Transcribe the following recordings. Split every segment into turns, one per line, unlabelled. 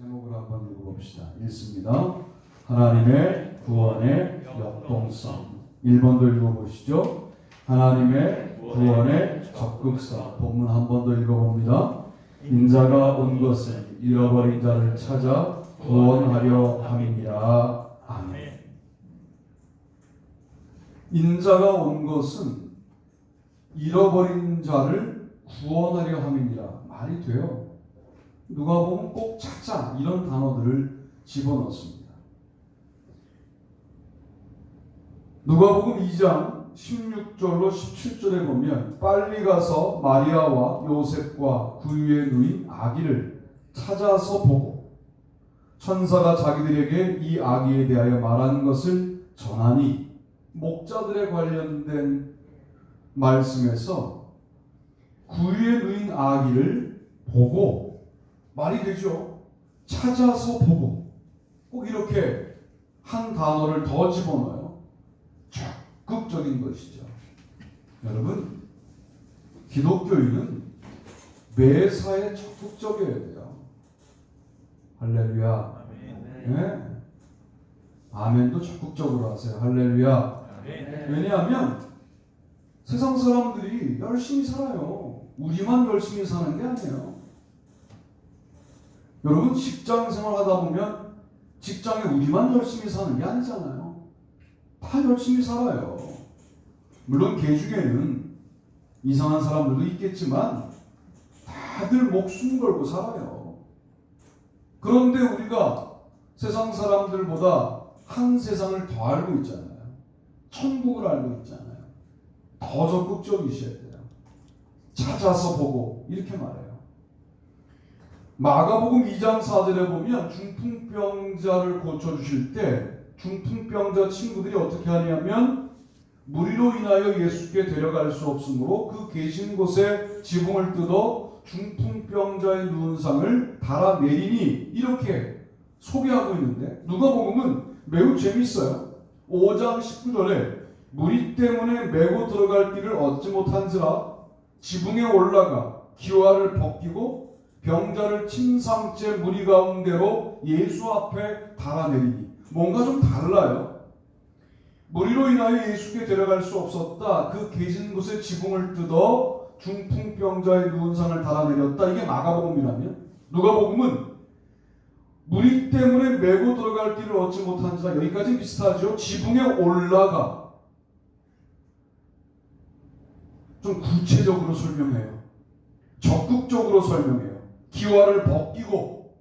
제목을 한번 읽어봅시다. 읽습니다. 하나님의 구원의 역동성. 1번도 읽어보시죠. 하나님의 구원의 적극성. 본문 한 번 더 읽어봅니다. 인자가 온 것은 잃어버린 자를 찾아 구원하려 함이니라. 아멘. 인자가 온 것은 잃어버린 자를 구원하려 함이니라. 말이 돼요. 누가복음 꼭 찾자 이런 단어들을 집어넣습니다. 누가복음 2장 16절로 17절에 보면 빨리 가서 마리아와 요셉과 구유에 누인 아기를 찾아서 보고 천사가 자기들에게 이 아기에 대하여 말한 것을 전하니, 목자들에 관련된 말씀에서 구유에 누인 아기를 보고, 말이 되죠. 찾아서 보고, 꼭 이렇게 한 단어를 더 집어넣어요. 적극적인 것이죠. 여러분, 기독교인은 매사에 적극적이어야 돼요. 할렐루야. 네. 아멘도 적극적으로 하세요. 할렐루야. 왜냐하면 세상 사람들이 열심히 살아요. 우리만 열심히 사는 게 아니에요. 여러분, 직장 생활 하다 보면 직장에 우리만 열심히 사는 게 아니잖아요. 다 열심히 살아요. 물론 개 중에는 이상한 사람들도 있겠지만 다들 목숨 걸고 살아요. 그런데 우리가 세상 사람들보다 한 세상을 더 알고 있잖아요. 천국을 알고 있잖아요. 더 적극적이셔야 돼요. 찾아서 보고, 이렇게 말해요. 마가복음 2장 4절에 보면 중풍병자를 고쳐주실 때 중풍병자 친구들이 어떻게 하냐면 무리로 인하여 예수께 데려갈 수 없으므로 그 계신 곳에 지붕을 뜯어 중풍병자의 누운 상을 달아내리니, 이렇게 소개하고 있는데 누가복음은 매우 재밌어요. 5장 19절에 무리 때문에 메고 들어갈 길을 얻지 못한지라 지붕에 올라가 기와를 벗기고 병자를 침상째 무리 가운데로 예수 앞에 달아내리니, 뭔가 좀 달라요. 무리로 인하여 예수께 데려갈 수 없었다. 그 계신 곳에 지붕을 뜯어 중풍병자의 누운 상을 달아내렸다. 이게 마가복음이라면, 누가복음은 무리 때문에 메고 들어갈 길을 얻지 못한지라, 여기까지 비슷하죠. 지붕에 올라가. 좀 구체적으로 설명해요. 적극적으로 설명해요. 기와를 벗기고,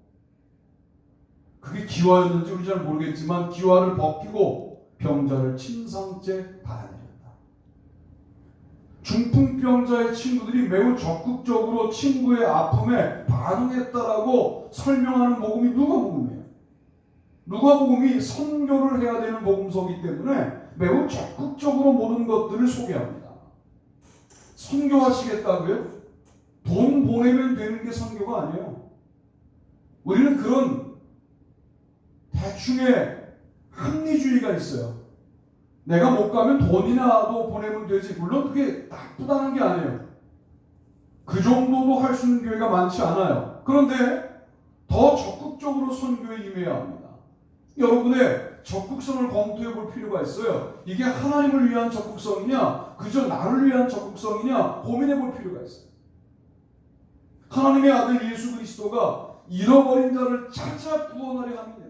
그게 기와였는지 우리 잘 모르겠지만 기와를 벗기고 병자를 침상째 달아내렸다. 중풍병자의 친구들이 매우 적극적으로 친구의 아픔에 반응했다라고 설명하는 복음이 누가복음이에요. 누가복음이 선교를 해야 되는 복음서이기 때문에 매우 적극적으로 모든 것들을 소개합니다. 선교하시겠다고요? 돈 보내면 되는 게 선교가 아니에요. 우리는 그런 대충의 합리주의가 있어요. 내가 못 가면 돈이나도 보내면 되지. 물론 그게 나쁘다는 게 아니에요. 그 정도도 할 수 있는 교회가 많지 않아요. 그런데 더 적극적으로 선교에 임해야 합니다. 여러분의 적극성을 검토해 볼 필요가 있어요. 이게 하나님을 위한 적극성이냐, 그저 나를 위한 적극성이냐 고민해 볼 필요가 있어요. 하나님의 아들 예수 그리스도가 잃어버린 자를 찾아 구원하려 합니다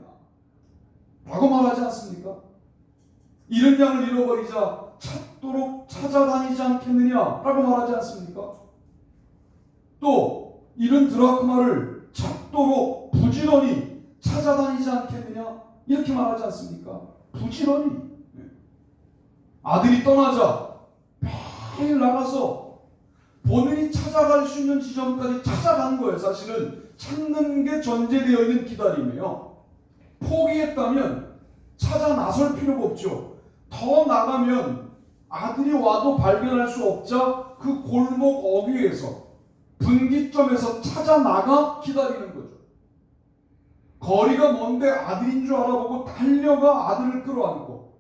라고 말하지 않습니까? 잃은 양을 잃어버리자 찾도록 찾아다니지 않겠느냐 라고 말하지 않습니까? 또 잃은 드라크마를 찾도록 부지런히 찾아다니지 않겠느냐 이렇게 말하지 않습니까? 부지런히. 아들이 떠나자 매일 나가서 본인이 찾아갈 수 있는 지점까지 찾아간 거예요. 사실은 찾는 게 전제되어 있는 기다림이에요. 포기했다면 찾아 나설 필요가 없죠. 더 나가면 아들이 와도 발견할 수 없자 그 골목 어귀에서 분기점에서 찾아 나가 기다리는 거죠. 거리가 먼데 아들인 줄 알아보고 달려가 아들을 끌어안고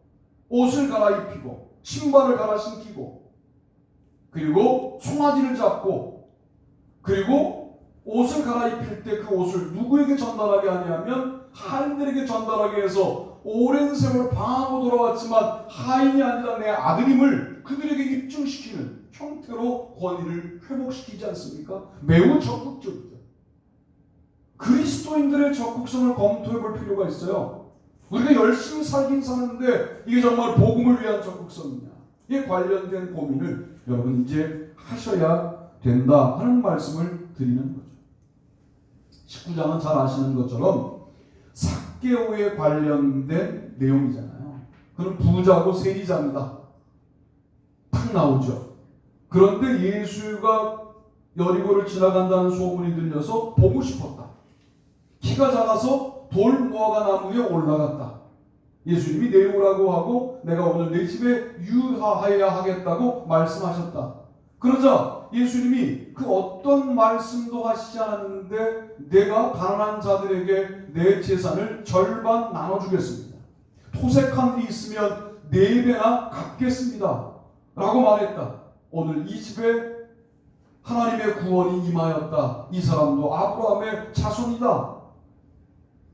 옷을 갈아입히고 신발을 갈아 신기고 그리고 송아지를 잡고 그리고 옷을 갈아입힐 때 그 옷을 누구에게 전달하게 하냐면 하인들에게 전달하게 해서 오랜 세월 방황하고 돌아왔지만 하인이 아니라 내 아들임을 그들에게 입증시키는 형태로 권위를 회복시키지 않습니까? 매우 적극적이죠. 그리스도인들의 적극성을 검토해 볼 필요가 있어요. 우리가 열심히 살긴 사는데 이게 정말 복음을 위한 적극성이냐, 이에 관련된 고민을 여러분 이제 하셔야 된다 하는 말씀을 드리는 거죠. 19장은 잘 아시는 것처럼 삭개오에 관련된 내용이잖아요. 그는 부자고 세리자입니다. 탁 나오죠. 그런데 예수가 여리고를 지나간다는 소문이 들려서 보고 싶었다. 키가 작아서 돌 무화과 나무 위에 올라갔다. 예수님이 내오라고 하고 내가 오늘 내 집에 유하여야 하겠다고 말씀하셨다. 그러자 예수님이 그 어떤 말씀도 하시지 않았는데 내가 가난한 자들에게 내 재산을 절반 나눠주겠습니다. 토색한 일이 있으면 4배나 갚겠습니다. 라고 말했다. 오늘 이 집에 하나님의 구원이 임하였다. 이 사람도 아브라함의 자손이다.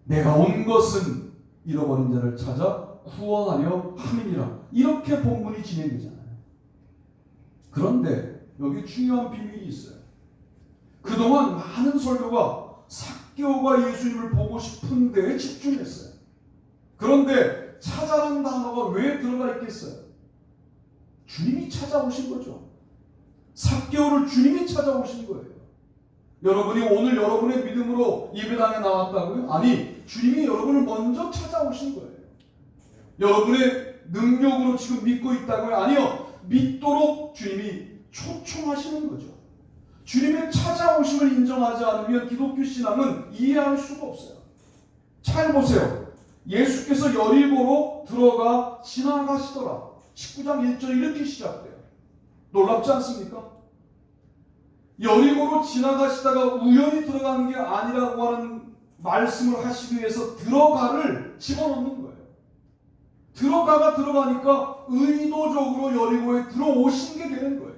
내가 온 것은 잃어버린 자를 찾아 구원하려 함이니라. 이렇게 본문이 진행되잖아요. 그런데 여기 중요한 비밀이 있어요. 그동안 많은 설교가 삭개오가 예수님을 보고 싶은 데에 집중했어요. 그런데 찾아라는 단어가 왜 들어가 있겠어요? 주님이 찾아오신 거죠. 삭개오를 주님이 찾아오신 거예요. 여러분이 오늘 여러분의 믿음으로 예배당에 나왔다고요? 아니, 주님이 여러분을 먼저 찾아오신 거예요. 여러분의 능력으로 지금 믿고 있다고요? 아니요. 믿도록 주님이 초청하시는 거죠. 주님의 찾아오심을 인정하지 않으면 기독교 신앙은 이해할 수가 없어요. 잘 보세요. 예수께서 여리고로 들어가 지나가시더라. 19장 1절 이렇게 시작돼요. 놀랍지 않습니까? 여리고로 지나가시다가 우연히 들어가는 게 아니라고 하는 말씀을 하시기 위해서 들어가를 집어넣는 거예요. 들어가니까 의도적으로 여리고에 들어오신 게 되는 거예요.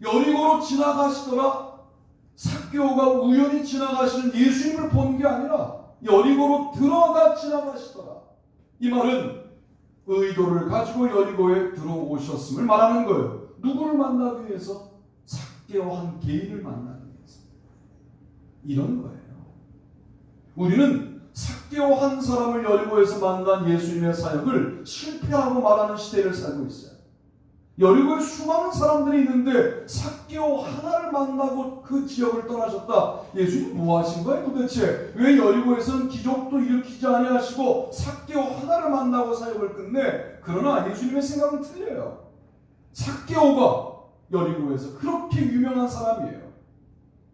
여리고로 지나가시더라. 삭개오가 우연히 지나가시는 예수님을 본 게 아니라 여리고로 들어가 지나가시더라. 이 말은 의도를 가지고 여리고에 들어오셨음을 말하는 거예요. 누구를 만나기 위해서? 삭개오 한 개인을 만나기 위해서. 이런 거예요. 우리는 삭개오 한 사람을 여리고에서 만난 예수님의 사역을 실패하고 말하는 시대를 살고 있어요. 여리고에 수많은 사람들이 있는데 삭개오 하나를 만나고 그 지역을 떠나셨다. 예수님 뭐 하신 거예요 도대체? 왜 여리고에서는 기적도 일으키지 아니하시고 삭개오 하나를 만나고 사역을 끝내? 그러나 예수님의 생각은 틀려요. 삭개오가 여리고에서 그렇게 유명한 사람이에요.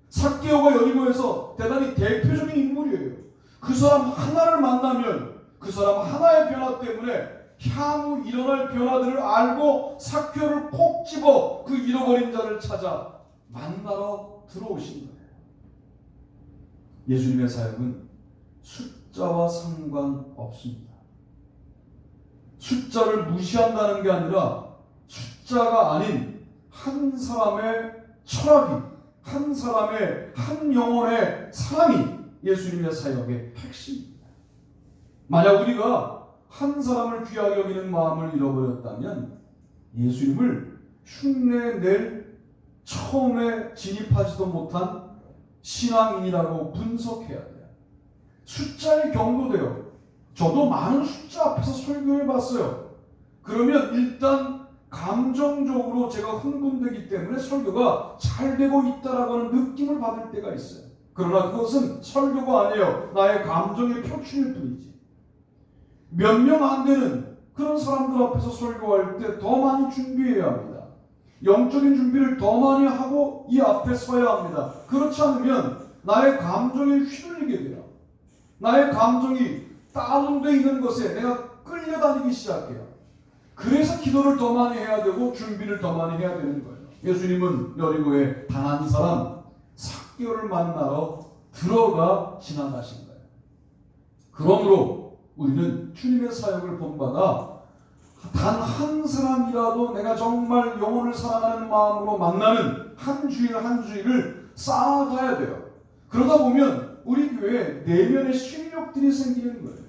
삭개오가 여리고에서 대단히 대표적인 인물이에요. 그 사람 하나를 만나면 그 사람 하나의 변화 때문에 향후 일어날 변화들을 알고 삭개오를 콕 집어 그 잃어버린 자를 찾아 만나러 들어오신 거예요. 예수님의 사역은 숫자와 상관없습니다. 숫자를 무시한다는 게 아니라 숫자가 아닌 한 사람의 철학이, 한 사람의, 한 영혼의 사람이 예수님의 사역의 핵심입니다. 만약 우리가 한 사람을 귀하게 여기는 마음을 잃어버렸다면 예수님을 흉내낼 처음에 진입하지도 못한 신앙인이라고 분석해야 돼요. 숫자에 경도돼요. 저도 많은 숫자 앞에서 설교해봤어요. 그러면 일단 감정적으로 제가 흥분되기 때문에 설교가 잘 되고 있다라고 하는 느낌을 받을 때가 있어요. 그러나 그것은 설교가 아니에요. 나의 감정의 표출일 뿐이지. 몇 명 안 되는 그런 사람들 앞에서 설교할 때 더 많이 준비해야 합니다. 영적인 준비를 더 많이 하고 이 앞에 서야 합니다. 그렇지 않으면 나의 감정에 휘둘리게 돼요. 나의 감정이 다운되어 있는 것에 내가 끌려다니기 시작해요. 그래서 기도를 더 많이 해야 되고 준비를 더 많이 해야 되는 거예요. 예수님은 여리고에 단 한 사람 삭개오를 만나러 들어가 지나가신 거예요. 그러므로 우리는 주님의 사역을 본받아 단 한 사람이라도 내가 정말 영혼을 사랑하는 마음으로 만나는 한 주일 한 주일을 쌓아가야 돼요. 그러다 보면 우리 교회에 내면의 실력들이 생기는 거예요.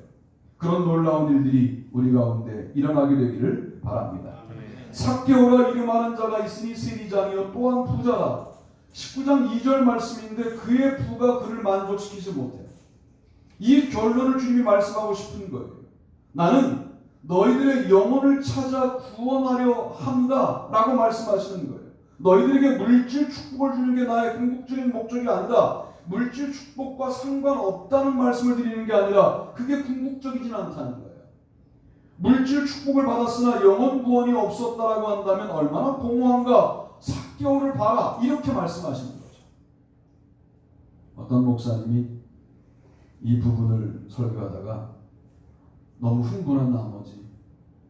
그런 놀라운 일들이 우리 가운데 일어나게 되기를 바랍니다. 삭개오라 이름하는 자가 있으니 세리장이요 또한 부자라. 19장 2절 말씀인데 그의 부가 그를 만족시키지 못해요. 이 결론을 주님이 말씀하고 싶은 거예요. 나는 너희들의 영혼을 찾아 구원하려 합니다 라고 말씀하시는 거예요. 너희들에게 물질 축복을 주는 게 나의 궁극적인 목적이 아니다. 물질 축복과 상관없다는 말씀을 드리는 게 아니라 그게 궁극적이진 않다는 거예요. 물질 축복을 받았으나 영혼 구원이 없었다라고 한다면 얼마나 공허한가. 삭개오를 봐라 이렇게 말씀하시는 거죠. 어떤 목사님이 이 부분을 설교하다가 너무 흥분한 나머지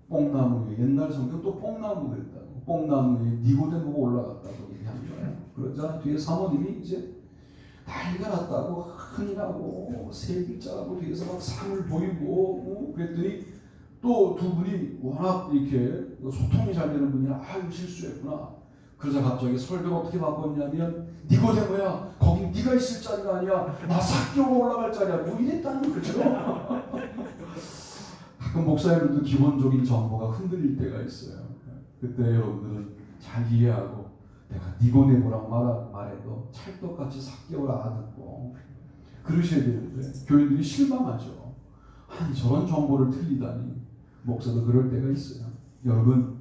뽕나무 위에, 옛날 성경 또 뽕나무 그랬다고, 뽕나무 위에 니고데모가 올라갔다고 얘기한 거예요. 그러자 뒤에 사모님이 이제 난리가 났다고, 흥이 나고 세 글자라고 뒤에서 막 상을 보이고 그랬더니 또 두 분이 워낙 이렇게 소통이 잘 되는 분이라 아유 실수했구나. 그러자 갑자기 설교가 어떻게 바꿨냐면 니고데모야 거기 네가 있을 자리가 아니야. 나 삭개오가 올라갈 자리야. 뭐 이랬다는 거죠. 가끔 목사님들도 기본적인 정보가 흔들릴 때가 있어요. 그때 여러분들은 잘 이해하고 내가 니고데모라고 말해도 찰떡같이 삭개오라 알아듣고 그러셔야 되는데 교인들이 실망하죠. 아니 저런 정보를 틀리다니. 목사도 그럴 때가 있어요. 여러분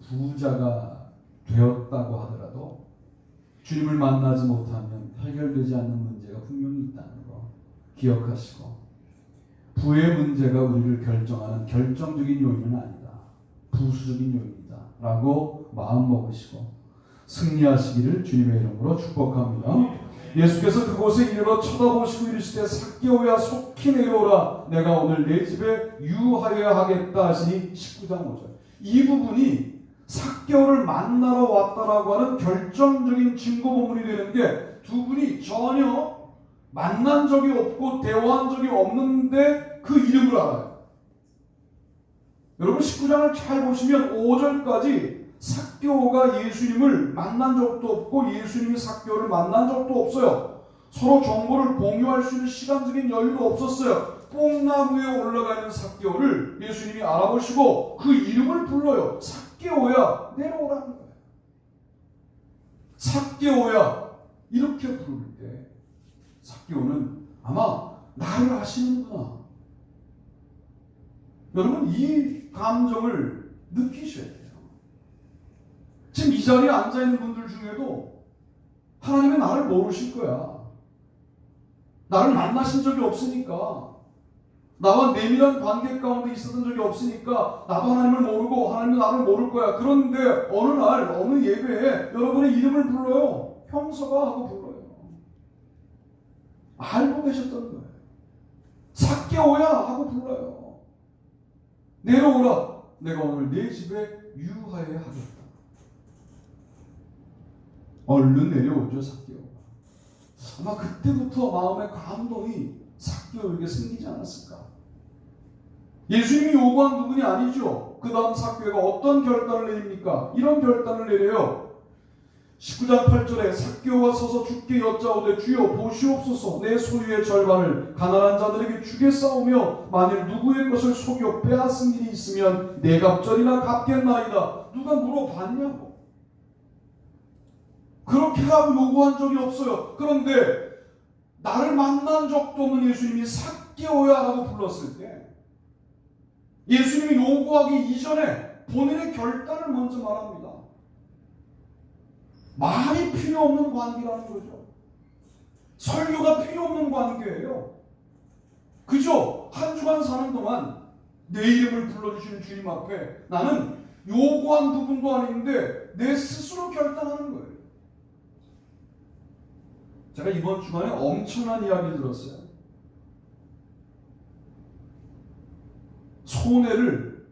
부자가 되었다고 하더라도 주님을 만나지 못하면 해결되지 않는 문제가 분명히 있다는 거 기억하시고 부의 문제가 우리를 결정하는 결정적인 요인은 아니다. 부수적인 요인이다 라고 마음 먹으시고 승리하시기를 주님의 이름으로 축복합니다. 예수께서 그곳에 이르러 쳐다보시고 이르시되 삭개오야 속히 내려오라. 내가 오늘 내 집에 유하여야 하겠다 하시니 19장 5절. 이 부분이 삭개오를 만나러 왔다라고 하는 결정적인 증거 본문이 되는 게 두 분이 전혀 만난 적이 없고 대화한 적이 없는데 그 이름을 알아요. 여러분 19장을 잘 보시면 5절까지 삭개오가 예수님을 만난 적도 없고 예수님이 삭개오를 만난 적도 없어요. 서로 정보를 공유할 수 있는 시간적인 여유도 없었어요. 뽕나무에 올라가 있는 삭개오를 예수님이 알아보시고 그 이름을 불러요. 삭개오야 내려오라는 거예요. 삭개오야 이렇게 부를 때 삭개오는 아마 나를 아시는구나. 여러분 이 감정을 느끼셔야 돼요. 지금 이 자리에 앉아있는 분들 중에도 하나님은 나를 모르실 거야. 나를 만나신 적이 없으니까, 나와 내밀한 관계 가운데 있었던 적이 없으니까 나도 하나님을 모르고 하나님은 나를 모를 거야. 그런데 어느 날 어느 예배에 여러분의 이름을 불러요. 형서가 하고 불러요. 알고 계셨던 거예요. 삭개오야 하고 불러요. 내려오라. 내가 오늘 내 집에 유하여야 하겠다. 얼른 내려오죠. 삭개오가. 아마 그때부터 마음의 감동이 삭개오에게 생기지 않았을까. 예수님이 요구한 부분이 아니죠. 그 다음 삭개오가 어떤 결단을 내립니까? 이런 결단을 내려요. 19장 8절에 삭개오가 서서 주께 여짜오되 주여 보시옵소서. 내 소유의 절반을 가난한 자들에게 주겠사오며 만일 누구의 것을 속여 빼앗은 일이 있으면 내 갑절이나 갚겠나이다. 누가 물어봤냐고. 그렇게 하고 요구한 적이 없어요. 그런데 나를 만난 적도 없는 예수님이 삭개오야 하고 불렀을 때 예수님이 요구하기 이전에 본인의 결단을 먼저 말합니다. 말이 필요 없는 관계라는 거죠. 설교가 필요 없는 관계예요. 그죠? 한 주간 사는 동안 내 이름을 불러주시는 주님 앞에 나는 요구한 부분도 아닌데 내 스스로 결단하는 거예요. 제가 이번 주간에 엄청난 이야기를 들었어요. 손해를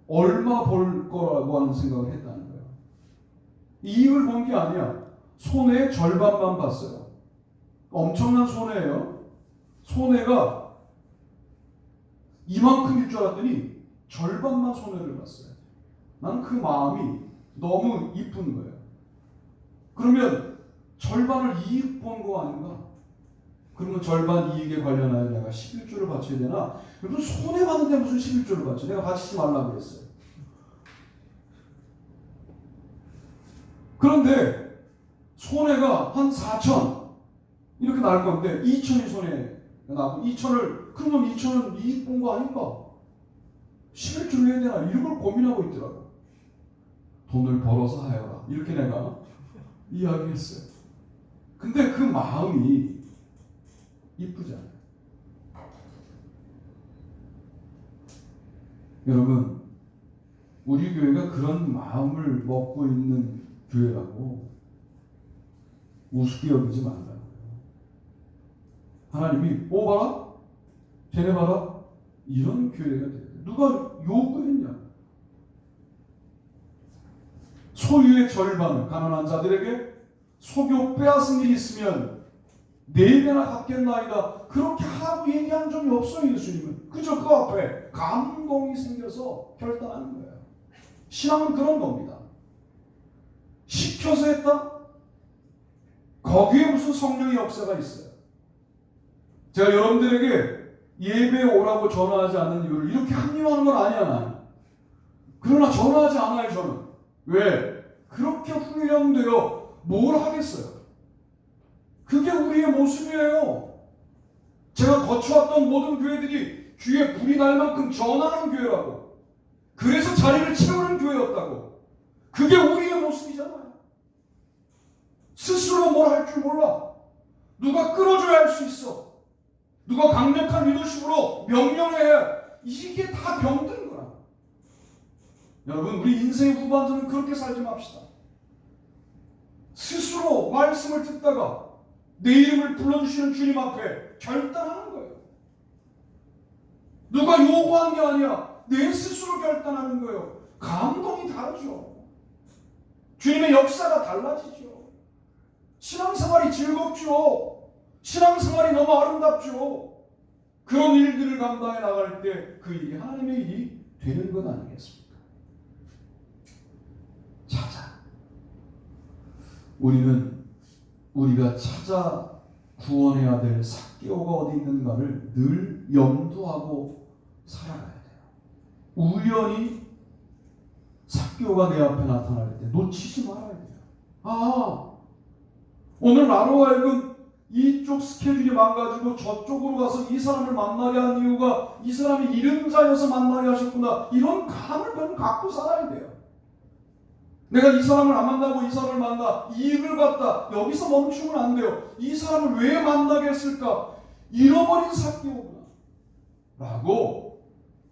얼마 벌 거라고 하는 생각을 했다는 거예요. 이익을 본 게 아니야. 손해의 절반만 봤어요. 엄청난 손해예요. 손해가 이만큼일 줄 알았더니 절반만 손해를 봤어요. 난 그 마음이 너무 이쁜 거예요. 그러면 절반을 이익 본 거 아닌가? 그러면 절반 이익에 관련하여 내가 11조를 바쳐야 되나? 여러분 손해봤는데 무슨 11조를 바쳐? 내가 바치지 말라고 그랬어요. 그런데 손해가 한 4천 이렇게 날 건데 2천이 손해가 나고 2천을 그러면 2천은 이익 본 거 아닌가? 11조를 해야 되나? 이걸 고민하고 있더라고. 돈을 벌어서 하여라. 이렇게 내가 이야기했어요. 근데 그 마음이 이쁘잖아요. 여러분, 우리 교회가 그런 마음을 먹고 있는 교회라고 우습게 여기지 말라고요. 하나님이 봐라, 쟤네 봐라, 이런 교회가 돼요. 누가 요구했냐? 소유의 절반을 가난한 자들에게 소교 빼앗은 일이 있으면 4배나 갚겠나이다. 그렇게 하고 얘기한 적이 없어요. 예수님은. 그저 그 앞에 감동이 생겨서 결단하는 거예요. 신앙은 그런 겁니다. 시켜서 했다? 거기에 무슨 성령의 역사가 있어요. 제가 여러분들에게 예배에 오라고 전화하지 않는 이유를 이렇게 합리화하는 건 아니야. 나는. 그러나 전화하지 않아요. 저는. 왜? 그렇게 훈련되어 뭘 하겠어요? 그게 우리의 모습이에요. 제가 거쳐왔던 모든 교회들이 귀에 불이 날 만큼 전하는 교회라고. 그래서 자리를 채우는 교회였다고. 그게 우리의 모습이잖아요. 스스로 뭘 할 줄 몰라. 누가 끌어줘야 할 수 있어. 누가 강력한 리더십으로 명령해야. 이게 다 병든 거야. 여러분, 우리 인생의 후반전은 그렇게 살지 맙시다. 스스로 말씀을 듣다가 내 이름을 불러주시는 주님 앞에 결단하는 거예요. 누가 요구한 게 아니야. 내 스스로 결단하는 거예요. 감동이 다르죠. 주님의 역사가 달라지죠. 신앙생활이 즐겁죠. 신앙생활이 너무 아름답죠. 그런 일들을 감당해 나갈 때 그 일이 하나님의 일이 되는 것 아니겠습니까? 찾아. 우리가 찾아 구원해야 될 삭개오가 어디 있는가를 늘 염두하고 살아가야 돼요. 우연히 삭개오가 내 앞에 나타날 때 놓치지 말아야 돼요. 오늘 나로 하여금 이쪽 스케줄이 망가지고 저쪽으로 가서 이 사람을 만나게 한 이유가 이 사람이 이른 자여서 만나게 하셨구나. 이런 감을 좀 갖고 살아야 돼요. 내가 이 사람을 안 만나고 이 사람을 만나 이익을 봤다. 여기서 멈추면 안 돼요. 이 사람을 왜 만나게 했을까? 잃어버린 삭개오구나 라고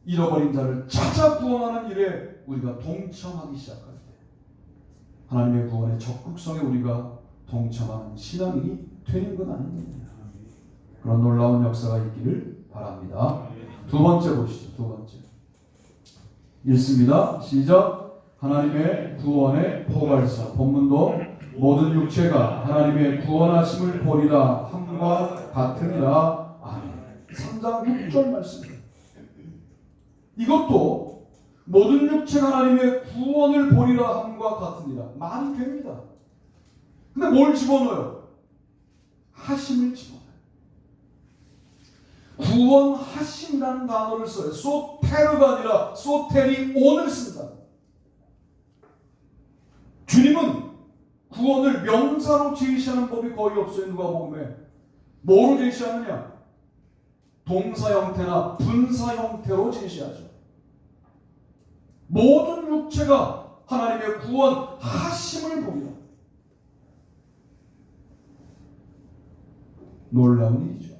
잃어버린 자를 찾아 구원하는 일에 우리가 동참하기 시작할 때 하나님의 구원의 적극성에 우리가 동참하는 신앙이 되는 건 아닙니다. 그런 놀라운 역사가 있기를 바랍니다. 두 번째 보시죠. 두 번째 읽습니다. 시작. 하나님의 구원의 포괄사. 본문도 모든 육체가 하나님의 구원하심을 보리라 함과 같으니라. 아멘. 3장 6절 말씀입니다. 이것도 모든 육체가 하나님의 구원을 보리라 함과 같으니라. 말이 됩니다. 근데 뭘 집어넣어요? 하심을 집어넣어요. 구원하심이라는 단어를 써요. 소테르가 아니라 소테리온을 쓴다. 주님은 구원을 명사로 제시하는 법이 거의 없어요. 누가복음에. 뭐로 제시하느냐? 동사 형태나 분사 형태로 제시하죠. 모든 육체가 하나님의 구원하심을 보리라. 놀라운 일이죠.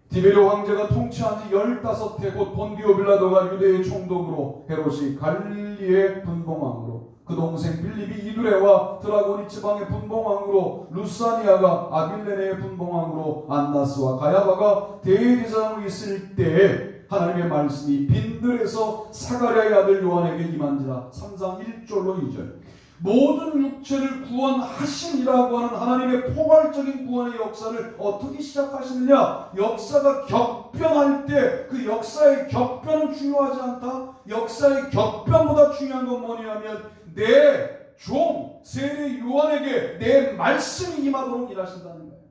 디베르 황제가 통치한 지 15해 곧 본디오 빌라도가 유대의 총독으로 헤롯이 갈릴리의 분봉왕으로 그 동생 빌립이 이두레와 드라고니 지방의 분봉왕으로 루사니아가 아빌레네의 분봉왕으로 안나스와 가야바가 대제사장으로 있을 때에 하나님의 말씀이 빈들에서 사가랴의 아들 요한에게 임한지라. 3장 1절로 2절. 모든 육체를 구원하심이라고 하는 하나님의 포괄적인 구원의 역사를 어떻게 시작하시느냐? 역사가 격변할 때 그 역사의 격변은 중요하지 않다. 역사의 격변보다 중요한 건 뭐냐면 내 종 세례 요한에게 내 말씀이 임하도록 일하신다는 거예요.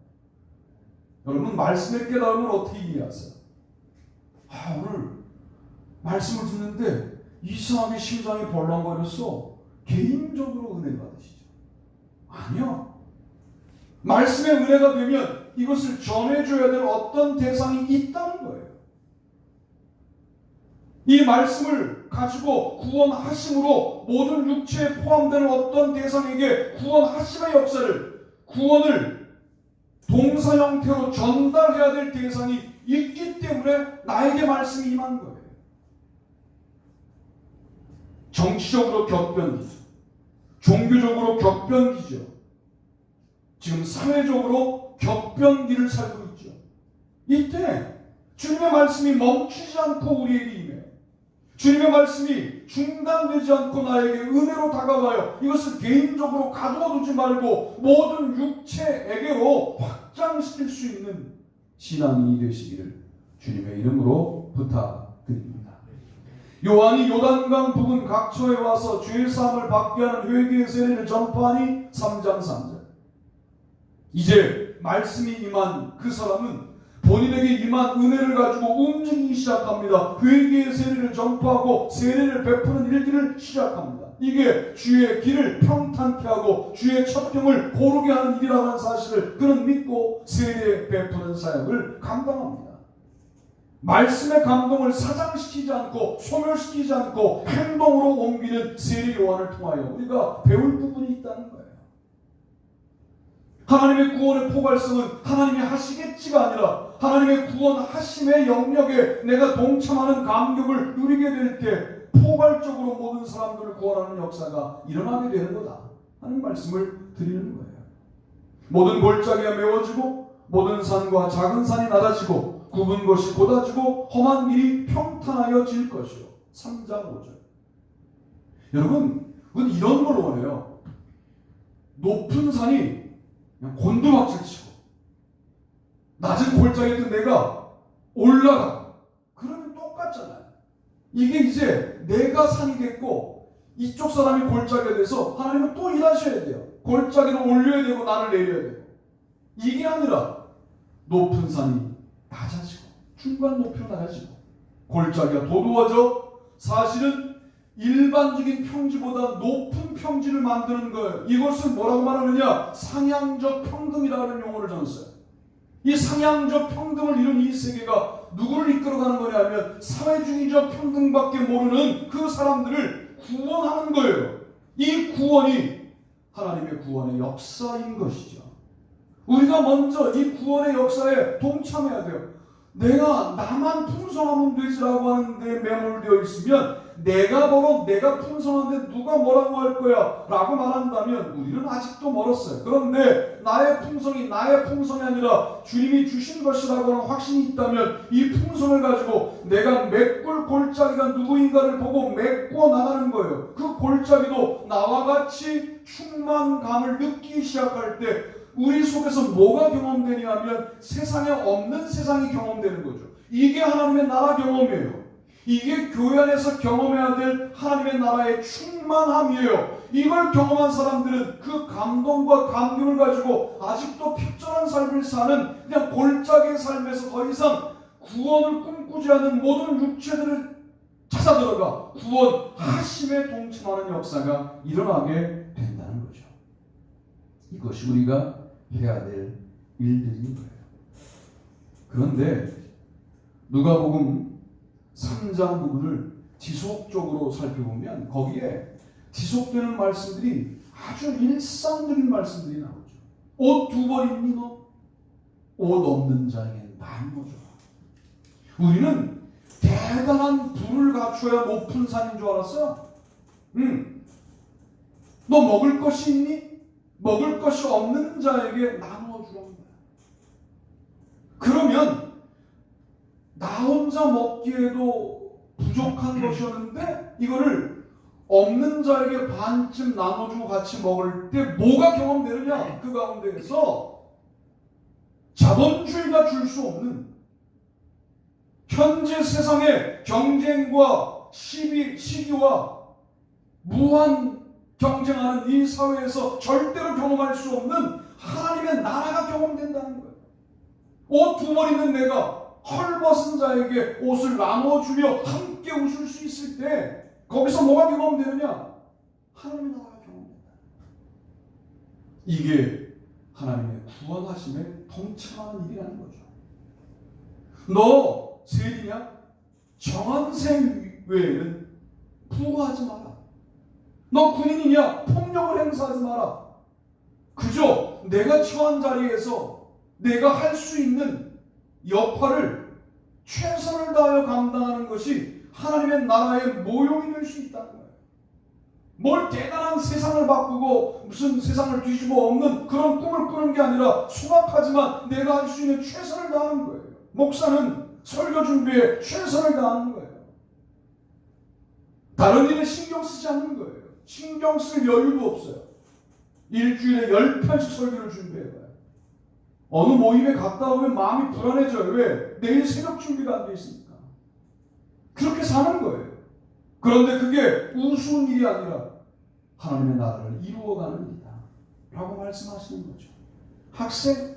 여러분, 말씀의 깨달음을 어떻게 이해하세요? 오늘 말씀을 듣는데 이상하게 심장이 벌렁거렸어. 개인적으로 은혜 받으시죠? 아니요. 말씀의 은혜가 되면 이것을 전해줘야 될 어떤 대상이 있다는 거예요. 이 말씀을 가지고 구원하심으로 모든 육체에 포함되는 어떤 대상에게 구원하심의 역사를, 구원을 동사 형태로 전달해야 될 대상이 있기 때문에 나에게 말씀이 임한 거예요. 정치적으로 격변기죠. 종교적으로 격변기죠. 지금 사회적으로 격변기를 살고 있죠. 이때 주님의 말씀이 멈추지 않고 우리에게 임해요. 주님의 말씀이 중단되지 않고 나에게 은혜로 다가와요. 이것을 개인적으로 가두어두지 말고 모든 육체에게로 확장시킬 수 있는 신앙이 되시기를 주님의 이름으로 부탁드립니다. 요한이 요단강 부근 각처에 와서 죄사함을 받게 하는 회개의 세례를 전파하니 3장 3절. 이제 말씀이 임한 그 사람은 본인에게 임한 은혜를 가지고 움직이기 시작합니다. 회개의 세례를 전파하고 세례를 베푸는 일기를 시작합니다. 이게 주의 길을 평탄케 하고 주의 첩경을 고르게 하는 일이라는 사실을 그는 믿고 세례 베푸는 사역을 감당합니다. 말씀의 감동을 사장시키지 않고 소멸시키지 않고 행동으로 옮기는 세례 요한을 통하여 우리가 배울 부분이 있다는 거예요. 하나님의 구원의 포괄성은 하나님이 하시겠지가 아니라 하나님의 구원하심의 영역에 내가 동참하는 감격을 누리게 될 때 포괄적으로 모든 사람들을 구원하는 역사가 일어나게 되는 거다 하는 말씀을 드리는 거예요. 모든 골짜기가 메워지고 모든 산과 작은 산이 낮아지고 굽은 것이 곧아지고 험한 길이 평탄하여질 것이요. 3장 5절. 여러분, 이런 걸 원해요. 높은 산이 그냥 곤두박질 치고 낮은 골짜기에 내가 올라가. 그러면 똑같잖아요. 이게 이제 내가 산이 됐고 이쪽 사람이 골짜기가 돼서 하나님은 또 일하셔야 돼요. 골짜기를 올려야 되고 나를 내려야 되고. 이게 아니라 높은 산이 낮아지고 중간 높이로 낮아지고 골짜기가 도도해져 사실은 일반적인 평지보다 높은 평지를 만드는 거예요. 이것을 뭐라고 말하느냐? 상향적 평등이라는 용어를 저는 써요. 이 상향적 평등을 이룬 이 세계가 누구를 이끌어가는 거냐면 사회주의적 평등밖에 모르는 그 사람들을 구원하는 거예요. 이 구원이 하나님의 구원의 역사인 것이죠. 우리가 먼저 이 구원의 역사에 동참해야 돼요. 내가 나만 풍성하면 되지라고 하는데 매몰되어 있으면 내가 벌어 내가 풍성한데 누가 뭐라고 할 거야 라고 말한다면 우리는 아직도 멀었어요. 그런데 나의 풍성이 아니라 주님이 주신 것이라고 하는 확신이 있다면 이 풍성을 가지고 내가 메꿀 골짜기가 누구인가를 보고 메꿔 나가는 거예요. 그 골짜기도 나와 같이 충만감을 느끼기 시작할 때 우리 속에서 뭐가 경험되냐면 세상에 없는 세상이 경험되는 거죠. 이게 하나님의 나라 경험이에요. 이게 교회 안에서 경험해야 될 하나님의 나라의 충만함이에요. 이걸 경험한 사람들은 그 감동과 감격을 가지고 아직도 필전한 삶을 사는 그냥 골짜기의 삶에서 더 이상 구원을 꿈꾸지 않는 모든 육체들을 찾아 들어가 구원하심에 동참하는 역사가 일어나게 된다는 거죠. 이것이 우리가 해야 될 일들인 거예요. 그런데 누가복음 3장 부분을 지속적으로 살펴보면 거기에 지속되는 말씀들이 아주 일상적인 말씀들이 나오죠. 옷 2벌 입니 너? 옷 없는 자에게 나누어줘. 우리는 대단한 부를 갖춰야 높은 산인 줄 알았어. 너 먹을 것이 있니? 먹을 것이 없는 자에게 나누어 주라는 거야. 그러면 나 혼자 먹기에도 부족한 것이었는데 이거를 없는 자에게 반쯤 나눠주고 같이 먹을 때 뭐가 경험되느냐? 그 가운데에서 자본주의가 줄 수 없는 현재 세상의 경쟁과 시기와 무한 경쟁하는 이 사회에서 절대로 경험할 수 없는 하나님의 나라가 경험된다는 거예요. 옷 두 벌 있는 내가 헐벗은 자에게 옷을 나눠주며 함께 웃을 수 있을 때 거기서 뭐가 경험되느냐? 하나님의 나라가 경험된다. 이게 하나님의 구원하심에 동참하는 일이라는 거죠. 너 세리냐? 정한생 외에는 부하지 마라. 너 군인이냐? 폭력을 행사하지 마라. 그저 내가 처한 자리에서 내가 할 수 있는 역할을 최선을 다하여 감당하는 것이 하나님의 나라의 모형이 될 수 있다는 거예요. 뭘 대단한 세상을 바꾸고 무슨 세상을 뒤집어 엎는 그런 꿈을 꾸는 게 아니라 소박하지만 내가 할 수 있는 최선을 다하는 거예요. 목사는 설교 준비에 최선을 다하는 거예요. 다른 일에 신경 쓰지 않는 거예요. 신경 쓸 여유도 없어요. 일주일에 10편씩 설교를 준비해봐요. 어느 모임에 갔다 오면 마음이 불안해져요. 왜? 내일 새벽 준비가 안 돼 있으니까. 그렇게 사는 거예요. 그런데 그게 우스운 일이 아니라 하나님의 나라를 이루어가는 일이다 라고 말씀하시는 거죠. 학생,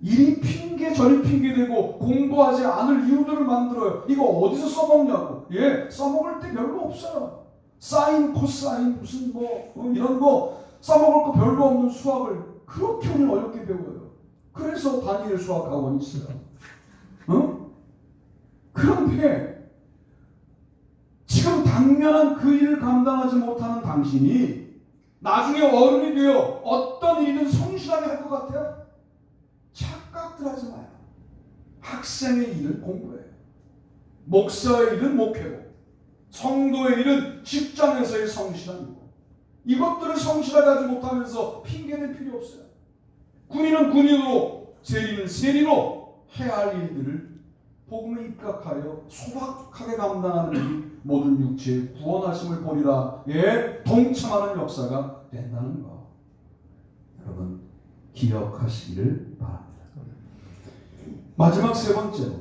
이리 핑계 저리 핑계대고 공부하지 않을 이유들을 만들어요. 이거 어디서 써먹냐고. 써먹을 때 별로 없어요. 사인, 코사인 무슨 이런 거 써먹을 거 별로 없는 수학을 그렇게 우리는 어렵게 배워요. 그래서 다니엘 수학학원이 있어요. 그런데 지금 당면한 그 일을 감당하지 못하는 당신이 나중에 어른이 되어 어떤 일이든 성실하게 할 것 같아요? 착각들 하지 마요. 학생의 일은 공부해요. 목사의 일은 목회고, 성도의 일은 직장에서의 성실한 일. 이것들을 성실하게 하지 못하면서 핑계댈 필요 없어요. 군인은 군인으로, 세리는 세리로 해야 할 일들을 복음에 입각하여 소박하게 감당하는 일이 모든 육체의 구원하심을 보리라 동참하는 역사가 된다는 것. 여러분 기억하시기를 바랍니다. 마지막 세 번째로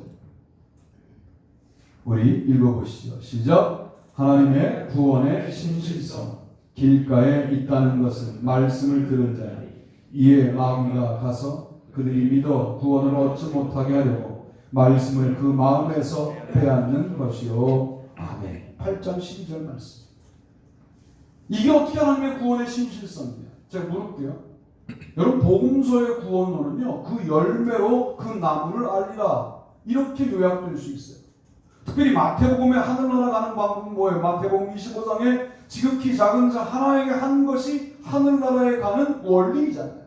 우리 읽어보시죠. 시작. 하나님의 구원의 신실성. 길가에 있다는 것은 말씀을 들은 자니 이에 마귀가 가서 그들이 믿어 구원을 얻지 못하게 하려고 말씀을 그 마음에서 빼앗는 것이요. 아멘. 8장 12절 말씀. 이게 어떻게 하나님의 구원의 신실성이냐? 제가 물을게요. 여러분 복음서의 구원론은요, 그 열매로 그 나무를 알리라 이렇게 요약될 수 있어요. 특별히 마태복음에 하늘나라 가는 방법은 뭐예요? 마태복음 25장에 지극히 작은 자 하나에게 한 것이 하늘나라에 가는 원리이잖아요.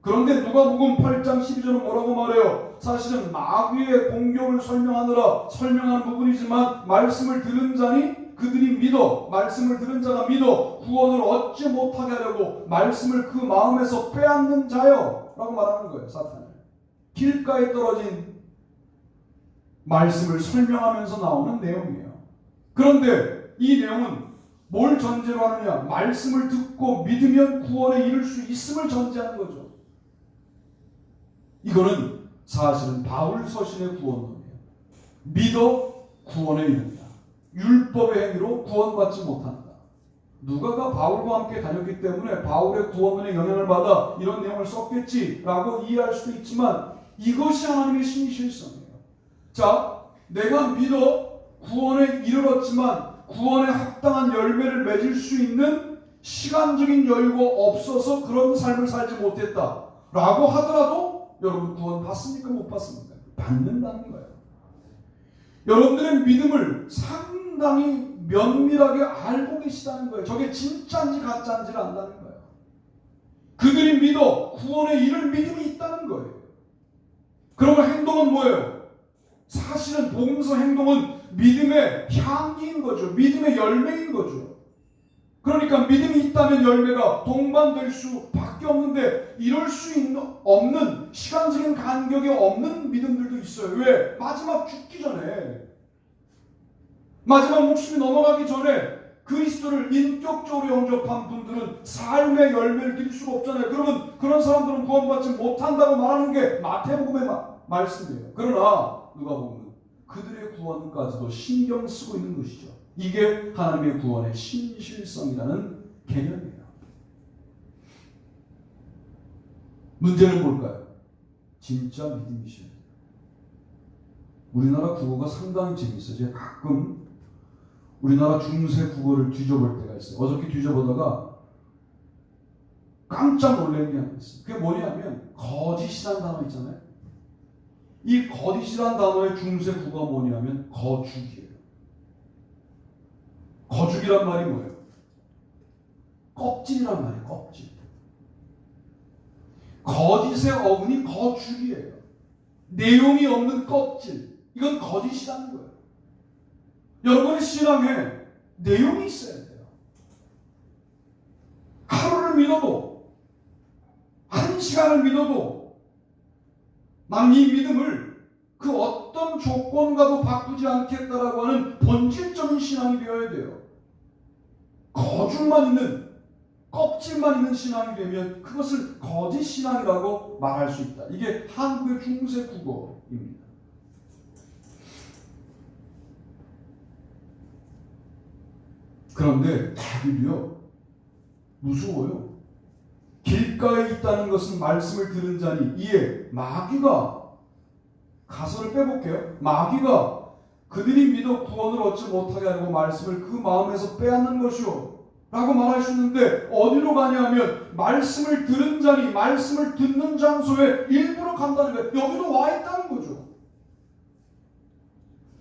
그런데 누가복음 8장 12절은 뭐라고 말해요? 사실은 마귀의 공격을 설명하는 부분이지만 말씀을 들은 자니 그들이 믿어, 말씀을 들은 자가 믿어 구원을 얻지 못하게 하려고 말씀을 그 마음에서 빼앗는 자요 라고 말하는 거예요. 사탄은 길가에 떨어진 말씀을 설명하면서 나오는 내용이에요. 그런데 이 내용은 뭘 전제로 하느냐? 말씀을 듣고 믿으면 구원에 이를 수 있음을 전제하는 거죠. 이거는 사실은 바울 서신의 구원론이에요. 믿어 구원에 이른다. 율법의 행위로 구원받지 못한다. 누가가 바울과 함께 다녔기 때문에 바울의 구원론에 영향을 받아 이런 내용을 썼겠지라고 이해할 수도 있지만 이것이 하나님의 신실성이에요. 자, 내가 믿어 구원에 이르렀지만 구원에 합당한 열매를 맺을 수 있는 시간적인 여유가 없어서 그런 삶을 살지 못했다 라고 하더라도 여러분 구원 받습니까? 못 받습니까? 받는다는 거예요. 여러분들의 믿음을 상당히 면밀하게 알고 계시다는 거예요. 저게 진짜인지 가짜인지를 안다는 거예요. 그들이 믿어 구원에 이를 믿음이 있다는 거예요. 그러면 행동은 뭐예요? 사실은 복음서 행동은 믿음의 향기인 거죠. 믿음의 열매인 거죠. 그러니까 믿음이 있다면 열매가 동반될 수밖에 없는데 이럴 수 없는 시간적인 간격이 없는 믿음들도 있어요. 왜? 마지막 죽기 전에, 마지막 목숨이 넘어가기 전에 그리스도를 인격적으로 영접한 분들은 삶의 열매를 드릴 수가 없잖아요. 그러면 그런 사람들은 구원받지 못한다고 말하는 게 마태복음의 말씀이에요. 그러나 누가복음은 그들의 구원까지도 신경 쓰고 있는 것이죠. 이게 하나님의 구원의 신실성이라는 개념이에요. 문제는 뭘까요? 진짜 믿음이셔야 돼요. 우리나라 국어가 상당히 재밌어요. 제가 가끔 우리나라 중세 국어를 뒤져볼 때가 있어요. 어저께 뒤져보다가 깜짝 놀란 게 하나 있어요. 그게 뭐냐면 거짓이라는 단어 있잖아요. 이 거짓이라는 단어의 중세 국어가 뭐냐면 거죽이에요. 거죽이란 말이 뭐예요? 껍질이란 말이에요. 껍질. 거짓의 어근이 거죽이에요. 내용이 없는 껍질. 이건 거짓이라는 거예요. 여러분의 신앙에 내용이 있어야 돼요. 하루를 믿어도, 한 시간을 믿어도 난 이 믿음을 그 어떤 조건과도 바꾸지 않겠다라고 하는 본질적인 신앙이 되어야 돼요. 거죽만 있는, 껍질만 있는 신앙이 되면 그것을 거짓 신앙이라고 말할 수 있다. 이게 한국의 중세 국어입니다. 그런데 마귀도요, 무서워요. 길가에 있다는 것은 말씀을 들은 자니 이에 마귀가, 가설을 빼볼게요. 마귀가 그들이 믿어 구원을 얻지 못하게 하려고 말씀을 그 마음에서 빼앗는 것이요 라고 말할 수 있는데, 어디로 가냐면 말씀을 들은 자니, 말씀을 듣는 장소에 일부러 간다는 거예요. 여기도 와 있다는 거죠.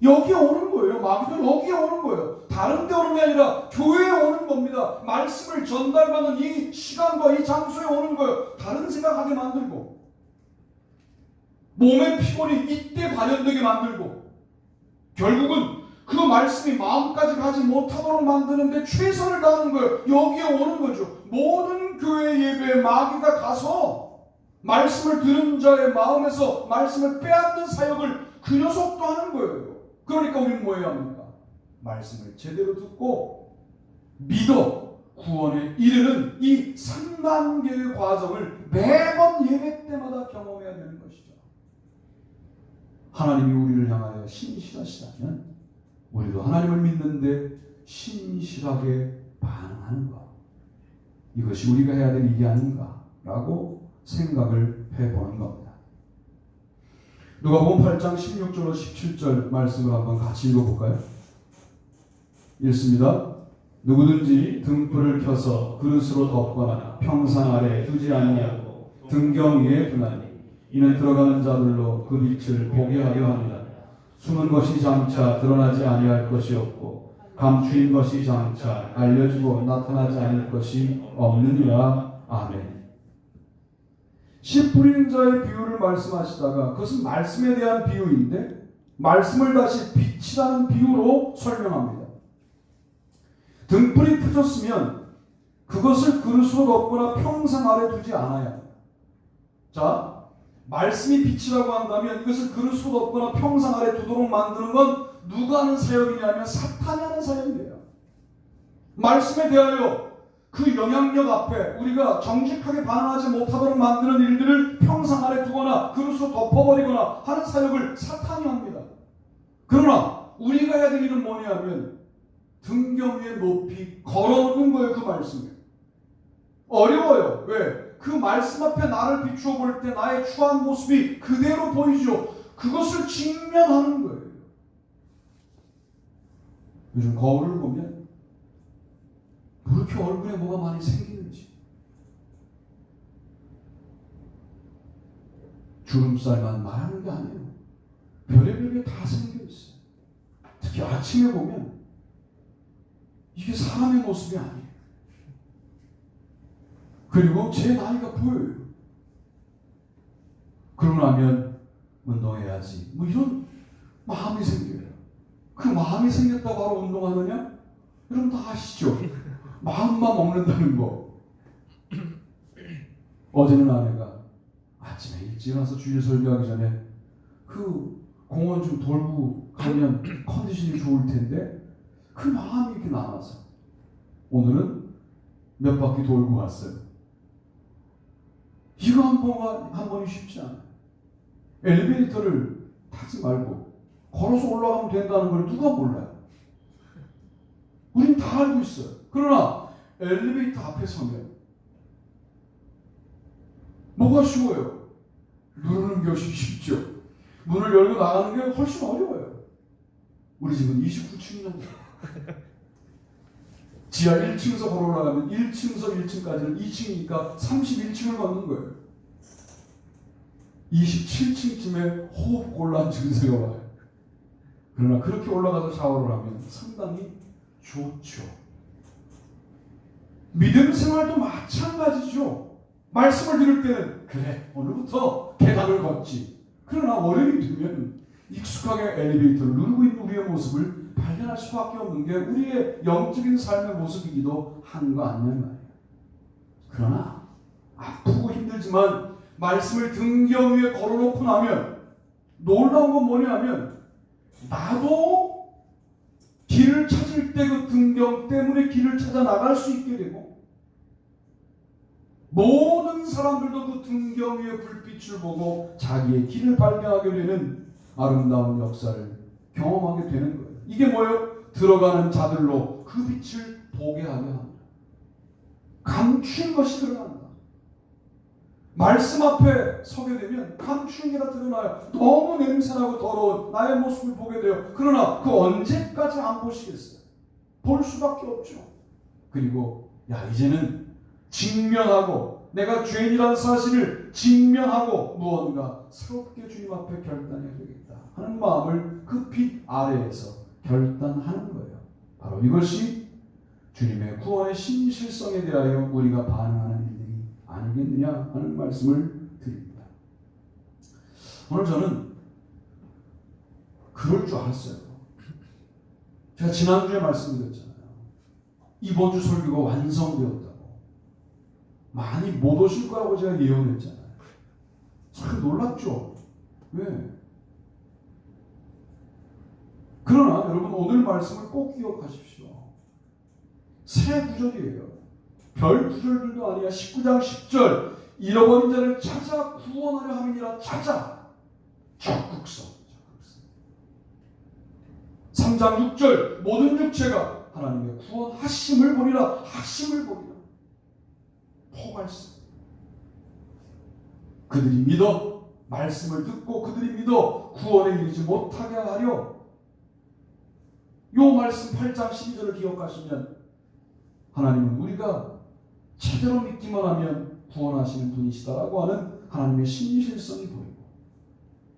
여기에 오는 거예요. 마귀도 여기에 오는 거예요. 다른 데 오는 게 아니라 교회에 오는 겁니다. 말씀을 전달받는 이 시간과 이 장소에 오는 거예요. 다른 생각하게 만들고, 몸의 피곤이 이때 발현되게 만들고, 결국은 그 말씀이 마음까지 가지 못하도록 만드는데 최선을 다하는 거예요. 여기에 오는 거죠. 모든 교회 예배에 마귀가 가서 말씀을 들은 자의 마음에서 말씀을 빼앗는 사역을 그 녀석도 하는 거예요. 그러니까 우리는 뭐 해야 합니까? 말씀을 제대로 듣고 믿어 구원에 이르는 이 3단계의 과정을 매번 예배 때마다 경험해야 되는 것이죠. 하나님이 우리를 향하여 신실하시다면 우리도 하나님을 믿는데 신실하게 반응하는 것, 이것이 우리가 해야 될 일이 아닌가라고 생각을 해보는 겁니다. 누가복음 8장 16절로 17절 말씀을 한번 같이 읽어볼까요? 읽습니다. 누구든지 등불을 켜서 그릇으로 덮거나 평상 아래 두지 아니하고 등경 위에 두나니 이는 들어가는 자들로 그 빛을 보게 하려 합니다. 숨은 것이 장차 드러나지 아니할 것이 없고 감추인 것이 장차 알려지고 나타나지 않을 것이 없느니라. 아멘. 씨 뿌리는 자의 비유를 말씀하시다가 그것은 말씀에 대한 비유인데 말씀을 다시 빛이라는 비유로 설명합니다. 등불이 펴졌으면 그것을 그릇으로 덮거나 평상 아래 두지 않아야 합니다. 자, 말씀이 빛이라고 한다면 이것을 그릇으로 덮거나 평상 아래 두도록 만드는 건 누가 하는 사역이냐면 사탄이 하는 사역이에요. 말씀에 대하여 그 영향력 앞에 우리가 정직하게 반응하지 못하도록 만드는 일들을 평상 아래 두거나 그릇으로 덮어버리거나 하는 사역을 사탄이 합니다. 그러나 우리가 해야 될 일은 뭐냐면 등경 위에 높이 걸어놓는 거예요. 그 말씀에. 어려워요. 왜? 그 말씀 앞에 나를 비추어 볼 때 나의 추한 모습이 그대로 보이죠. 그것을 직면하는 거예요. 요즘 거울을 보면 왜 이렇게 얼굴에 뭐가 많이 생기는지, 주름살만 말하는 게 아니에요. 별의별 게 다 생겨 있어요. 특히 아침에 보면 이게 사람의 모습이 아니에요. 그리고 제 나이가 보여요. 그러고 나면 운동해야지 뭐 이런 마음이 생겨요. 그 마음이 생겼다고 바로 운동하느냐? 여러분 다 아시죠? 마음만 먹는다는 거. 어제는 아내가 아침에 일찍 와서 주일 설교하기 전에 그 공원 좀 돌고 가면 컨디션이 좋을 텐데 그 마음이 이렇게 남아서 오늘은 몇 바퀴 돌고 왔어요. 이거 한 번이 쉽지 않아요. 엘리베이터를 타지 말고 걸어서 올라가면 된다는 걸 누가 몰라요? 우린 다 알고 있어요. 그러나 엘리베이터 앞에 서면 뭐가 쉬워요? 누르는 것이 쉽죠. 문을 열고 나가는 게 훨씬 어려워요. 우리 집은 29층이나 지하 1층에서 걸어 올라가면 1층에서 1층까지는 2층이니까 31층을 걷는 거예요. 27층쯤에 호흡곤란 증세가 와요. 그러나 그렇게 올라가서 샤워를 하면 상당히 좋죠. 믿음 생활도 마찬가지죠. 말씀을 들을 때는 그래 오늘부터 계단을 걷지. 그러나 월요일이 되면 익숙하게 엘리베이터를 누르고 있는 우리의 모습을 발견할 수밖에 없는 게 우리의 영적인 삶의 모습이기도 한 거 아니냐 말이에요. 그러나 아프고 힘들지만 말씀을 등경 위에 걸어놓고 나면 놀라운 건 뭐냐면 나도 길을 찾을 때 그 등경 때문에 길을 찾아 나갈 수 있게 되고 모든 사람들도 그 등경 위의 불빛을 보고 자기의 길을 발견하게 되는 아름다운 역사를 경험하게 되는 거예요. 이게 뭐예요? 들어가는 자들로 그 빛을 보게 하려 합니다. 감춘 것이 드러난다. 말씀 앞에 서게 되면 감춘 게 다 드러나요. 너무 냄새나고 더러운 나의 모습을 보게 돼요. 그러나 그 언제까지 안 보시겠어요? 볼 수밖에 없죠. 그리고 이제는 직면하고 내가 죄인이라는 사실을 직면하고 무언가 새롭게 주님 앞에 결단해야 되겠다 하는 마음을 그 빛 아래에서 결단하는 거예요. 바로 이것이 주님의 구원의 신실성에 대하여 우리가 반응하는 일들이 아니겠느냐 하는 말씀을 드립니다. 오늘 저는 그럴 줄 알았어요. 제가 지난주에 말씀드렸잖아요. 이번 주 설교가 완성되었다고. 많이 못 오실 거라고 제가 예언했잖아요. 참 놀랍죠? 왜? 그러나 여러분 오늘 말씀을 꼭 기억하십시오. 새 구절이에요. 별 구절들도 아니야. 19장 10절 잃어버린 자를 찾아 구원하려 함이니라. 찾아 적극성. 3장 6절 모든 육체가 하나님의 구원하심을 보리라. 하심을 보리라. 포괄성. 그들이 믿어 말씀을 듣고 그들이 믿어 구원에 이르지 못하게 하려. 요 말씀 8장 12절을 기억하시면 하나님은 우리가 제대로 믿기만 하면 구원하시는 분이시다라고 하는 하나님의 신실성이 보이고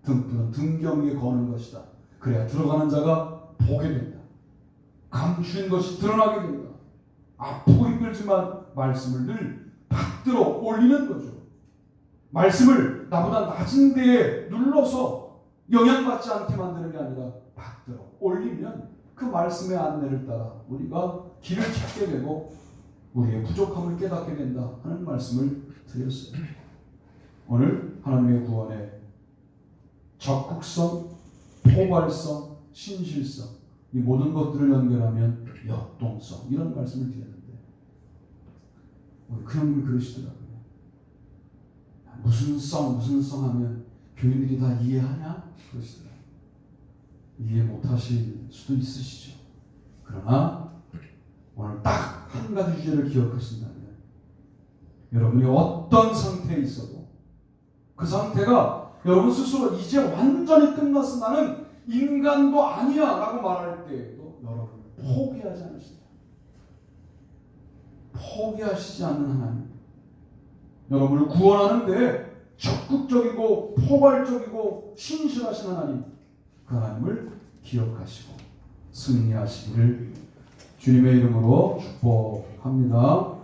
등불은 등경 위에 거는 것이다. 그래야 들어가는 자가 보게 된다. 감춘 것이 드러나게 된다. 아프고 힘들지만 말씀을 늘 받들어 올리는 거죠. 말씀을 나보다 낮은 데에 눌러서 영향받지 않게 만드는 게 아니라 받들어 올리면 그 말씀의 안내를 따라 우리가 길을 찾게 되고 우리의 부족함을 깨닫게 된다 하는 말씀을 드렸어요. 오늘 하나님의 구원의 적극성, 포괄성, 신실성 이 모든 것들을 연결하면 역동성 이런 말씀을 드렸는데 우리 그 형님이 그러시더라고요. 무슨 성 하면 교인들이 다 이해하냐? 그러시더라고요. 이해 못하실 수도 있으시죠. 그러나 오늘 딱 한 가지 주제를 기억하신다면 여러분이 어떤 상태에 있어도 그 상태가 여러분 스스로 이제 완전히 끝났어 나는 인간도 아니야 라고 말할 때에도 여러분 포기하지 않으신다. 포기하시지 않는 하나님 여러분을 구원하는데 적극적이고 포괄적이고 신실하신 하나님 그 하나님을 기억하시고 승리하시기를 주님의 이름으로 축복합니다.